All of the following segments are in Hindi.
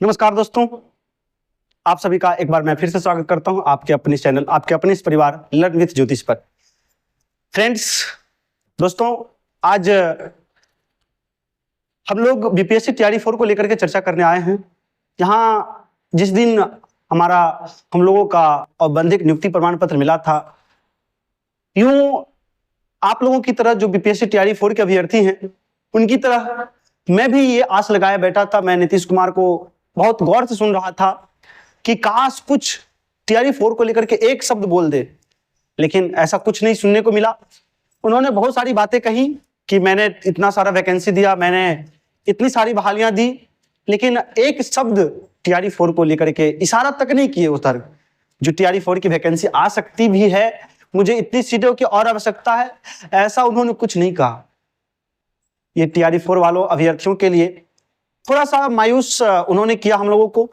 नमस्कार दोस्तों, आप सभी का एक बार मैं फिर से स्वागत करता हूं आपके अपने चैनल, आपके अपने इस परिवार लर्न विथ ज्योतिष पर। फ्रेंड्स, दोस्तों, आज हम लोग बीपीएससी तैयारी 4 को लेकर के चर्चा करने आए हैं। यहाँ जिस दिन हम लोगों का औपबंधिक नियुक्ति प्रमाण पत्र मिला था, यूं आप लोगों की तरह जो बीपीएससी तैयारी 4 के अभ्यर्थी हैं, उनकी तरह मैं भी ये आस लगाए बैठा था। मैं नीतीश कुमार को बहुत गौर से सुन रहा था कि काश कुछ तैयारी 4 को लेकर के एक शब्द बोल दे, लेकिन ऐसा कुछ नहीं सुनने को मिला। उन्होंने बहुत सारी बातें कही कि मैंने इतना सारा वैकेंसी दिया, मैंने इतनी सारी बहालियां दी, लेकिन एक शब्द तैयारी 4 को लेकर के इशारा तक नहीं किए उधर जो तैयारी 4 की वैकेंसी आ सकती भी है, मुझे इतनी सीटों की और आवश्यकता है, ऐसा उन्होंने कुछ नहीं कहा। ये तैयारी 4 वालों अभ्यर्थियों के लिए थोड़ा सा मायूस उन्होंने किया हम लोगों को।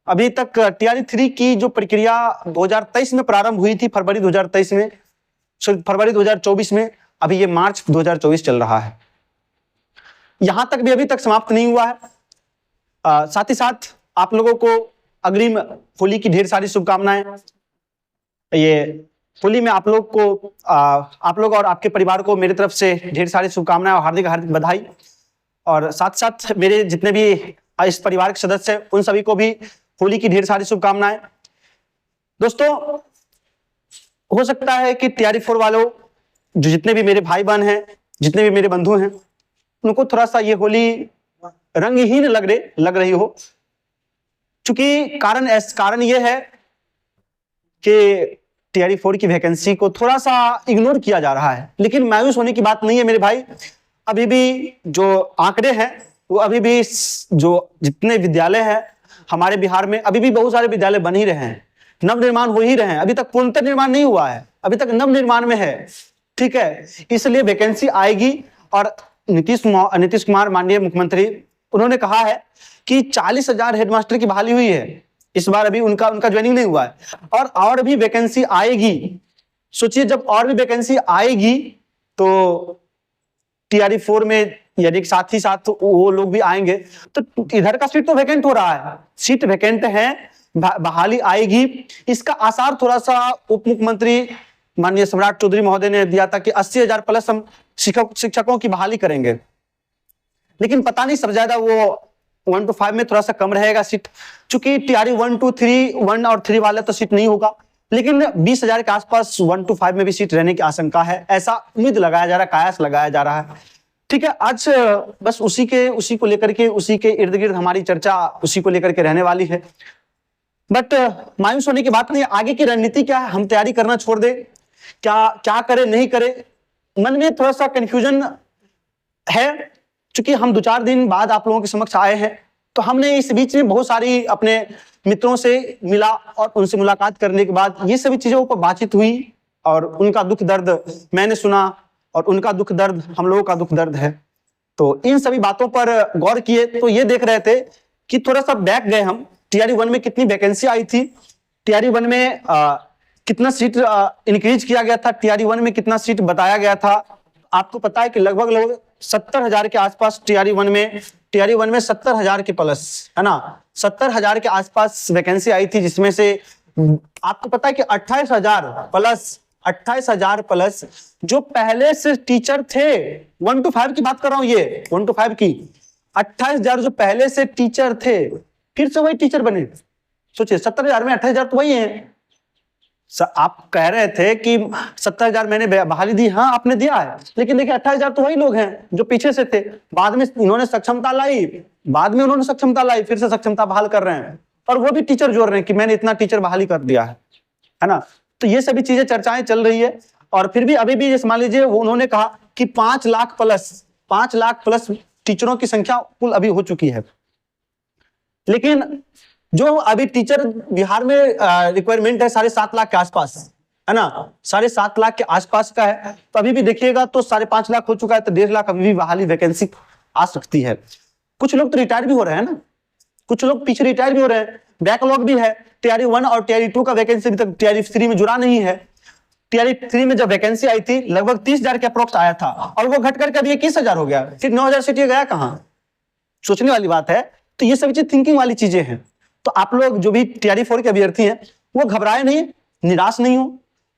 अभी तक तैयारी 3 की जो प्रक्रिया 2023 में प्रारंभ हुई थी, फरवरी 2024 में, अभी ये मार्च 2024 चल रहा है। यहां तक भी अभी तक समाप्त नहीं हुआ है। साथ ही साथ आप लोगों को अग्रिम होली की ढेर सारी शुभकामनाएं। ये होली में आप लोग और आपके परिवार को मेरी तरफ से ढेर सारी शुभकामनाएं और हार्दिक हार्दिक बधाई। और साथ साथ मेरे जितने भी इस परिवार के सदस्य हैं, उन सभी को भी होली की ढेर सारी शुभकामनाएं। दोस्तों, हो सकता है कि तैयारी 4 वालों जो जितने भी मेरे भाई बहन हैं, जितने भी मेरे बंधु हैं, उनको थोड़ा सा ये होली रंगहीन लग रही हो, क्योंकि कारण ये है कि तैयारी 4 की वैकेंसी को थोड़ा सा इग्नोर किया जा रहा है। लेकिन मायूस होने की बात नहीं है मेरे भाई। अभी भी जो आंकड़े हैं वो अभी भी जो जितने विद्यालय हैं हमारे बिहार में, अभी भी बहुत सारे विद्यालय बन ही रहे हैं, नव निर्माण हो ही रहे हैं। अभी तक पूर्णतः निर्माण नहीं हुआ है, अभी तक नव निर्माण में है। ठीक है, इसलिए वैकेंसी आएगी। और नीतीश कुमार माननीय मुख्यमंत्री, उन्होंने कहा है कि 40,000 हेडमास्टर की बहाली हुई है इस बार। अभी उनका ज्वाइनिंग नहीं हुआ है और भी वैकेंसी आएगी। सोचिए, जब और भी वैकेंसी आएगी तो तैयारी 4 में यदि साथ ही साथ वो लोग भी आएंगे तो इधर का सीट तो वैकेंट हो रहा है, सीट वैकेंट है, बहाली आएगी। इसका आसार थोड़ा सा उप मुख्यमंत्री माननीय सम्राट चौधरी महोदय ने दिया था कि 80,000 प्लस हम शिक्षकों की बहाली करेंगे। लेकिन पता नहीं, सब ज्यादा वो 1 to 5 में थोड़ा सा कम रहेगा सीट, चूंकि तैयारी 1 to 3 1 और 3 वाले तो सीट नहीं होगा, लेकिन 20,000 के आसपास 1 to 5 में भी सीट रहने की आशंका है, ऐसा उम्मीद लगाया जा रहा है, कयास लगाया जा रहा है। ठीक है, आज बस उसी को लेकर के, उसी के इर्द गिर्द हमारी चर्चा उसी को लेकर के रहने वाली है। बट मायूस होने की बात नहीं है। आगे की रणनीति क्या है? हम तैयारी करना छोड़ दे, क्या करे नहीं करे, मन में थोड़ा सा कंफ्यूजन है। चूंकि हम 2-4 दिन बाद आप लोगों के समक्ष आए हैं, तो हमने इस बीच में बहुत सारी अपने मित्रों से मिला और उनसे मुलाकात करने के बाद ये सभी चीजों पर बातचीत हुई और उनका दुख दर्द मैंने सुना और उनका दुख दर्द हम लोगों का दुख दर्द है। तो इन सभी बातों पर गौर किए तो ये देख रहे थे कि थोड़ा सा बैक गए हम। तैयारी 1 में कितनी वैकेंसी आई थी, तैयारी 1 में कितना सीट इंक्रीज किया गया था, तैयारी 1 में कितना सीट बताया गया था। आपको पता है कि लगभग 70,000 के आसपास तैयारी 1 में 70,000 के प्लस, है ना, 70,000 के आसपास वैकेंसी आई थी, जिसमें से आपको पता है कि 28,000 प्लस जो पहले से टीचर थे, 1 to 5 की बात कर रहा हूं, ये 1 to 5 की, 28,000 जो पहले से टीचर थे फिर से वही टीचर बने। सोचिए, 70,000 में 28,000 तो वही है। आप कह रहे थे कि 70,000 मैंने बहाली दी, हाँ आपने दिया है, लेकिन देखिए 28,000 तो वही लोग हैं जो पीछे से थे। बाद में उन्होंने सक्षमता लाई, फिर से सक्षमता बहाल कर रहे हैं और वो भी टीचर जोड़ रहे हैं कि मैंने इतना टीचर बहाली कर दिया है ना। तो ये सभी चीजें चर्चाएं चल रही है। और फिर भी अभी भी जैसे मान लीजिए उन्होंने कहा कि 5 लाख प्लस टीचरों की संख्या कुल अभी हो चुकी है। लेकिन जो अभी टीचर बिहार में रिक्वायरमेंट है 7.5 लाख के आसपास, है ना, 7.5 लाख के आसपास का है। तो अभी भी देखिएगा तो 5.5 लाख हो चुका है, तो 1.5 लाख अभी भी बहाली वैकेंसी आ सकती है। कुछ लोग तो रिटायर भी हो रहे हैं ना, कुछ लोग पीछे रिटायर भी हो रहे हैं, बैकलॉग भी है। तैयारी 1 और तैयारी 2 का वैकेंसी अभी तक तैयारी 3 में जुड़ा नहीं है। तैयारी 3 में जब वैकेंसी आई थी लगभग 30,000 के अप्रोक्स आया था और वो घट करके अभी 21,000 हो गया, फिर 9,000 सीट गया कहां? सोचने वाली बात है। तो ये सभी चीज थिंकिंग वाली चीजें हैं। तो आप लोग जो भी तैयारी 4 के अभ्यर्थी हैं वो घबराए नहीं, निराश नहीं हो।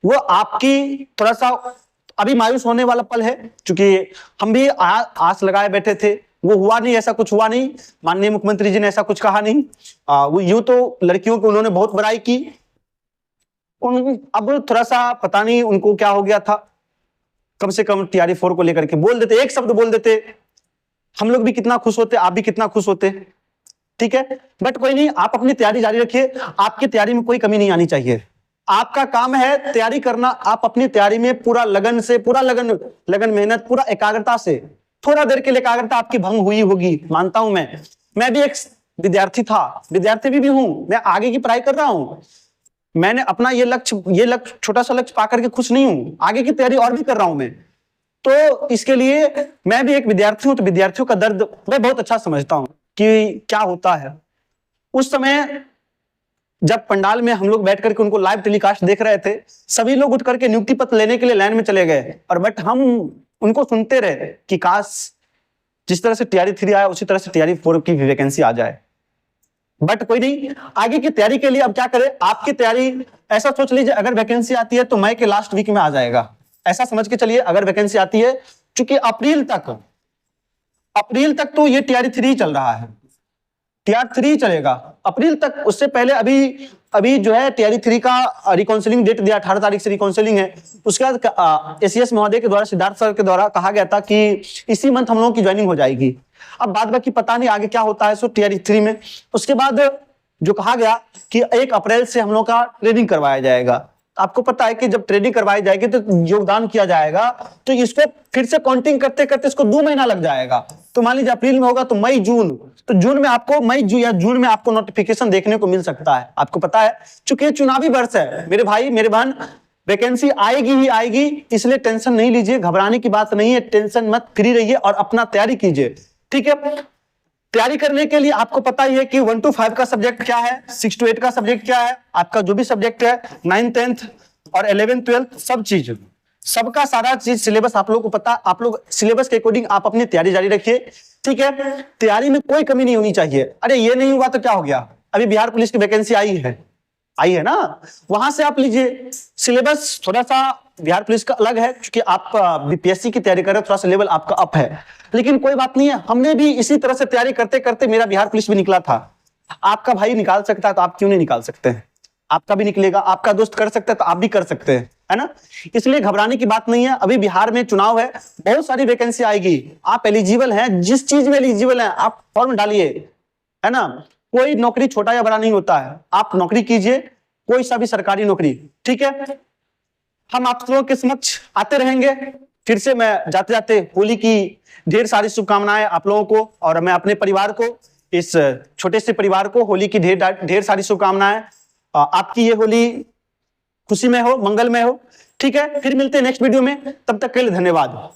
वो आपकी थोड़ा सा अभी मायूस होने वाला पल है, क्योंकि हम भी आस लगाए बैठे थे, वो हुआ नहीं, ऐसा कुछ हुआ नहीं। माननीय मुख्यमंत्री जी ने ऐसा कुछ कहा नहीं। वो यूं तो लड़कियों को उन्होंने बहुत बड़ाई की, अब थोड़ा सा पता नहीं उनको क्या हो गया था। कम से कम तैयारी 4 को लेकर के बोल देते, एक शब्द बोल देते, हम लोग भी कितना खुश होते, आप भी कितना खुश होते। ठीक है, बट कोई नहीं, आप अपनी तैयारी जारी रखिए। आपकी तैयारी में कोई कमी नहीं आनी चाहिए। आपका काम है तैयारी करना। आप अपनी तैयारी में पूरा लगन से, पूरा लगन मेहनत, पूरा एकाग्रता से, थोड़ा देर के लिए एकाग्रता आपकी भंग हुई होगी, मानता हूं मैं भी एक विद्यार्थी था, विद्यार्थी भी हूं, मैं आगे की पढ़ाई कर रहा हूं। मैंने अपना ये लक्ष्य छोटा सा लक्ष्य पाकर के खुश नहीं हूं, आगे की तैयारी और भी कर रहा हूं मैं। तो इसके लिए मैं भी एक विद्यार्थी हूं, तो विद्यार्थियों का दर्द मैं बहुत अच्छा समझता हूं कि क्या होता है। उस समय जब पंडाल में हम लोग बैठ करके उनको लाइव टेलीकास्ट देख रहे थे, सभी लोग उठ करके नियुक्ति पत्र लेने के लिए लाइन में चले गए, और बट हम उनको सुनते रहे कि काश जिस तरह से तैयारी 3 आया उसी तरह से तैयारी 4 की वैकेंसी आ जाए। बट कोई नहीं, आगे की तैयारी के लिए अब क्या करें, आपकी तैयारी ऐसा सोच लीजिए, अगर वैकेंसी आती है तो मई के लास्ट वीक में आ जाएगा, ऐसा समझ के चलिए। अगर वैकेंसी आती है, क्योंकि अप्रैल तक तो ये तैयारी 3 चल रहा है, तैयारी 3 चलेगा अप्रैल तक। उससे पहले अभी जो है तैयारी 3 का रिकाउंसलिंग डेट दिया, 18 तारीख से रिकाउंसलिंग है। उसके बाद एसीएस महोदय के द्वारा, सिद्धार्थ सर के द्वारा कहा गया था कि इसी मंथ हम लोगों की ज्वाइनिंग हो जाएगी। अब बाद बाकी पता नहीं आगे क्या होता है सो तैयारी 3 में। उसके बाद जो कहा गया कि 1 अप्रैल से हम लोग का ट्रेनिंग करवाया जाएगा। आपको पता है कि जब ट्रेनिंग करवाई जाएगी तो योगदान किया जाएगा, तो इसको फिर से काउंटिंग करते करते इसको 2 महीना लग जाएगा। तो मान लीजिए अप्रैल में होगा तो मई जून, तो जून में आपको जून में आपको नोटिफिकेशन देखने को मिल सकता है। आपको पता है, चूंकि ये चुनावी वर्ष है मेरे भाई मेरे बहन, वैकेंसी आएगी ही आएगी, इसलिए टेंशन नहीं लीजिए, घबराने की बात नहीं है। टेंशन मत, फ्री रहिए और अपना तैयारी कीजिए। ठीक है, तैयारी करने के लिए आपको पता ही है कि 1 to 5 का सब्जेक्ट क्या है, 6 to 8 का सब्जेक्ट क्या है, आपका जो भी सब्जेक्ट है 9th 10th और 11th 12th सब चीज, सबका सारा चीज सिलेबस आप लोगों को पता। आप लोग सिलेबस के अकॉर्डिंग आप अपनी तैयारी जारी रखिए। ठीक है, तैयारी में कोई कमी नहीं होनी चाहिए। अरे ये नहीं हुआ तो क्या हो गया, अभी बिहार पुलिस की वैकेंसी आई है ना, वहां से आप लीजिए। सिलेबस थोड़ा सा बिहार पुलिस का अलग है, क्योंकि आप बीपीएससी की तैयारी कर रहे हो, थोड़ा सा लेवल आपका अप है, लेकिन कोई बात नहीं है। हमने भी इसी तरह से तैयारी करते करते मेरा बिहार पुलिस भी निकला था। आपका भाई निकाल सकता है तो आप क्यों नहीं निकाल सकते हैं? आपका भी निकलेगा, आपका दोस्त कर सकता है तो आप भी कर सकते हैं, है ना। इसलिए घबराने की बात नहीं है। अभी बिहार में चुनाव है, बहुत सारी वैकेंसी आएगी, आप एलिजिबल हैं, जिस चीज में एलिजिबल हैं आप फॉर्म डालिए, है ना। कोई नौकरी छोटा या बड़ा नहीं होता है, आप नौकरी कीजिए, कोई सा भी सरकारी नौकरी। ठीक है, हम आप लोगों के समक्ष आते रहेंगे। फिर से मैं जाते जाते होली की ढेर सारी शुभकामनाएं आप लोगों को, और मैं अपने परिवार को, इस छोटे से परिवार को होली की ढेर सारी शुभकामनाएं। आपकी ये होली खुशी में हो, मंगल में हो। ठीक है, फिर मिलते हैं नेक्स्ट वीडियो में, तब तक के लिए धन्यवाद।